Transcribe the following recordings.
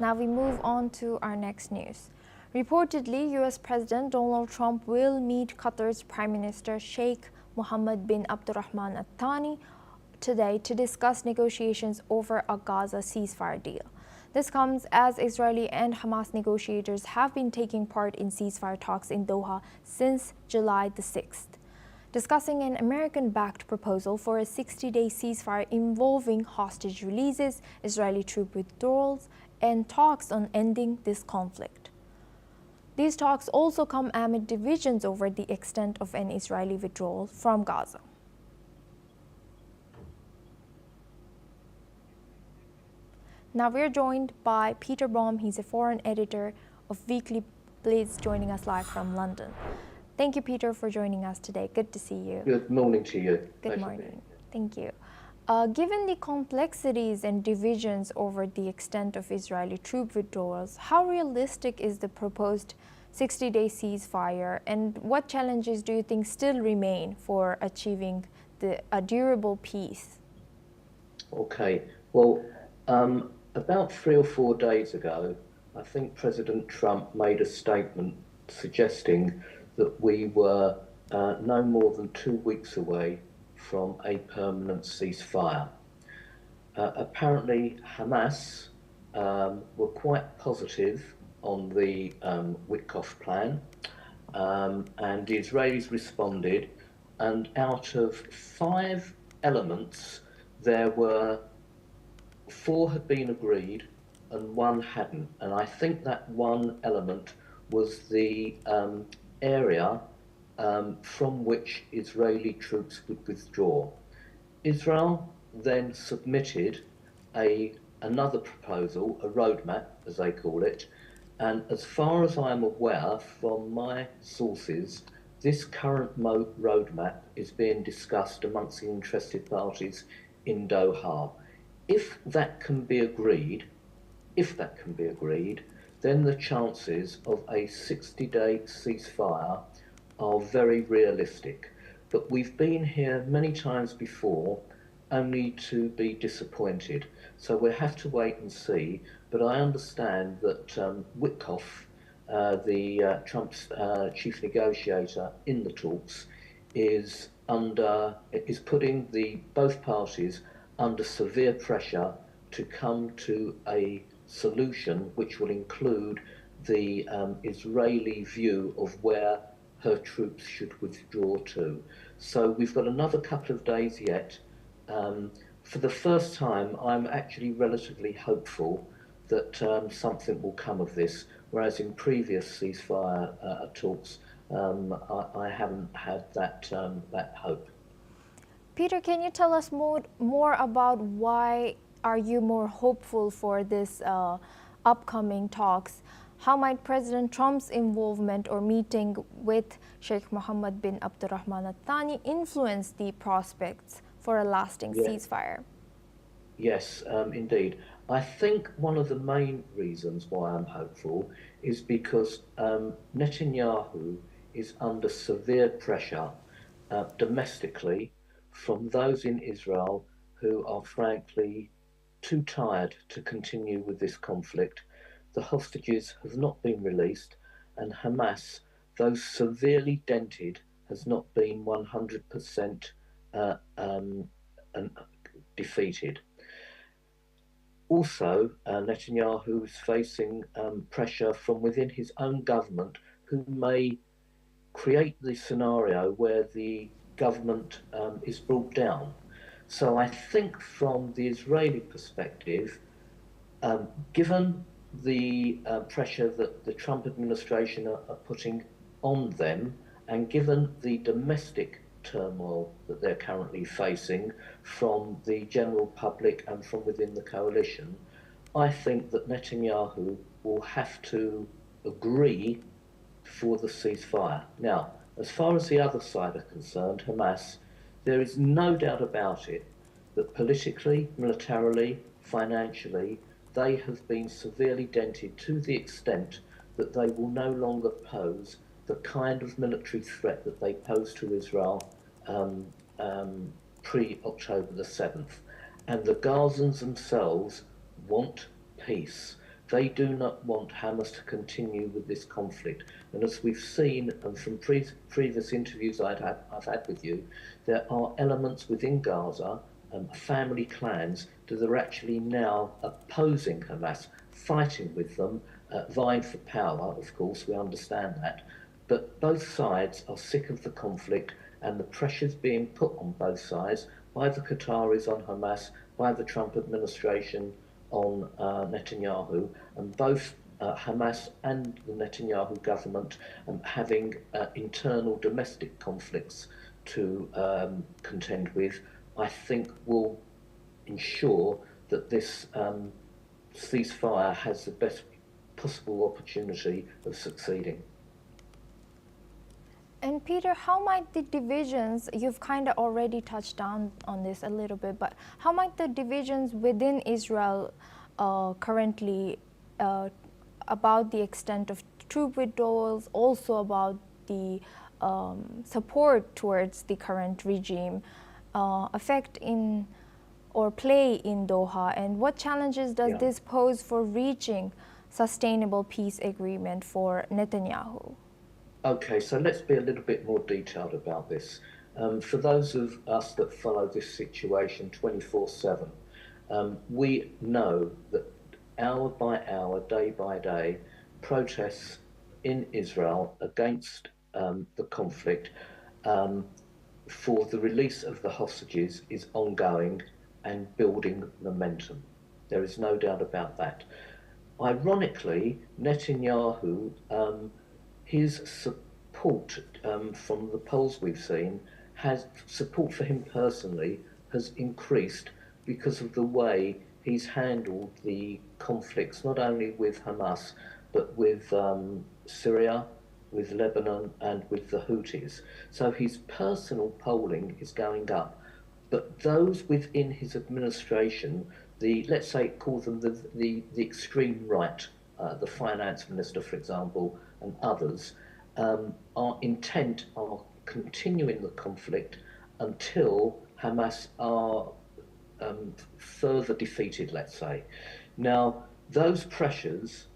Now we move on to our next news. Reportedly, US President Donald Trump will meet Qatar's Prime Minister Sheikh Mohammed bin Abdulrahman Al Thani today to discuss negotiations over a Gaza ceasefire deal. This comes as Israeli and Hamas negotiators have been taking part in ceasefire talks in Doha since July the 6th, discussing an American-backed proposal for a 60-day ceasefire involving hostage releases, Israeli troop withdrawals, and talks on ending this conflict. These talks also come amid divisions over the extent of an Israeli withdrawal from Gaza. Now we're joined by Peter Baum. He's a foreign editor of Weekly Blitz, joining us live from London. Thank you, Peter, for joining us today. Good to see you. Good morning to you. Good morning. Thank you. Given the complexities and divisions over the extent of Israeli troop withdrawals, how realistic is the proposed 60-day ceasefire, and what challenges do you think still remain for achieving a durable peace? Okay. Well, about 3 or 4 days ago, I think President Trump made a statement suggesting that we were no more than 2 weeks away from a permanent ceasefire. Apparently, Hamas were quite positive on the Witkoff plan, and the Israelis responded, and out of 5 elements, there were 4 had been agreed and 1 hadn't, and I think that one element was the area from which Israeli troops would withdraw. Israel then submitted another proposal, a roadmap, as they call it, and as far as I'm aware from my sources, this current roadmap is being discussed amongst the interested parties in Doha. If that can be agreed, then the chances of a 60-day ceasefire are very realistic. But we've been here many times before, only to be disappointed. So we'll have to wait and see. But I understand that Witkoff, Trump's chief negotiator in the talks, is putting both parties under severe pressure to come to a solution which will include the Israeli view of where her troops should withdraw to. So we've got another couple of days yet. For the first time, I'm actually relatively hopeful that something will come of this, whereas in previous ceasefire talks, I haven't had that hope. Peter, can you tell us more about why are you more hopeful for this upcoming talks? How might President Trump's involvement or meeting with Sheikh Mohammed bin Abdulrahman Al Thani influence the prospects for a lasting ceasefire? Yes, indeed. I think one of the main reasons why I'm hopeful is because Netanyahu is under severe pressure domestically from those in Israel who are frankly too tired to continue with this conflict. The hostages have not been released, and Hamas, though severely dented, has not been 100% defeated. Also, Netanyahu is facing pressure from within his own government, who may create the scenario where the government is brought down. So I think from the Israeli perspective, given the pressure that the Trump administration are putting on them, and given the domestic turmoil that they're currently facing from the general public and from within the coalition, I think that Netanyahu will have to agree for the ceasefire. Now, as far as the other side are concerned, Hamas, there is no doubt about it that politically, militarily, financially, they have been severely dented to the extent that they will no longer pose the kind of military threat that they posed to Israel pre-October the 7th. And the Gazans themselves want peace. They do not want Hamas to continue with this conflict. And as we've seen from previous interviews I've had with you, there are elements within Gaza, family clans, that are actually now opposing Hamas, fighting with them, vying for power, of course, we understand that. But both sides are sick of the conflict and the pressures being put on both sides by the Qataris on Hamas, by the Trump administration on Netanyahu, and both Hamas and the Netanyahu government having internal domestic conflicts to contend with, I think will ensure that this ceasefire has the best possible opportunity of succeeding. And Peter, how might the divisions, you've kind of already touched on this a little bit, but how might the divisions within Israel currently about the extent of troop withdrawals, also about the support towards the current regime, affect in or play in Doha, and what challenges does this pose for reaching sustainable peace agreement for Netanyahu? Okay, so let's be a little bit more detailed about this. For those of us that follow this situation 24/7, we know that hour by hour, day by day, protests in Israel against the conflict for the release of the hostages is ongoing and building momentum. There is no doubt about that. Ironically, Netanyahu, his support from the polls we've seen, support for him personally has increased because of the way he's handled the conflicts, not only with Hamas, but with Syria, with Lebanon, and with the Houthis. So his personal polling is going up. But those within his administration, let's say, call them the extreme right, the finance minister, for example, and others, are intent on continuing the conflict until Hamas are further defeated, let's say. Now, those pressures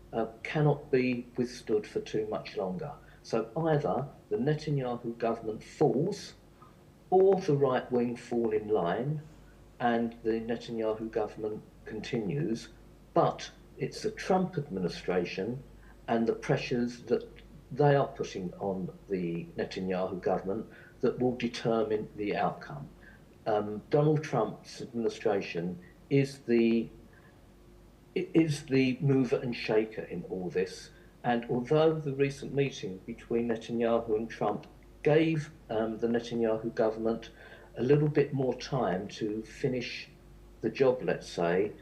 cannot be withstood for too much longer. So either the Netanyahu government falls, or the right wing fall in line, and the Netanyahu government continues, but it's the Trump administration and the pressures that they are putting on the Netanyahu government that will determine the outcome. Donald Trump's administration is the mover and shaker in all this. And although the recent meeting between Netanyahu and Trump gave the Netanyahu government a little bit more time to finish the job, let's say,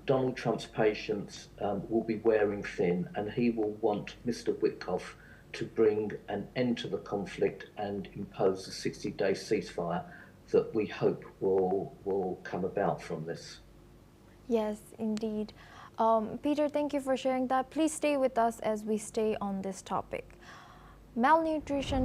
Donald Trump's patience will be wearing thin, and he will want Mr. Witkoff to bring an end to the conflict and impose the 60-day ceasefire that we hope will come about from this. Yes, indeed. Peter, thank you for sharing that. Please stay with us as we stay on this topic. Malnutrition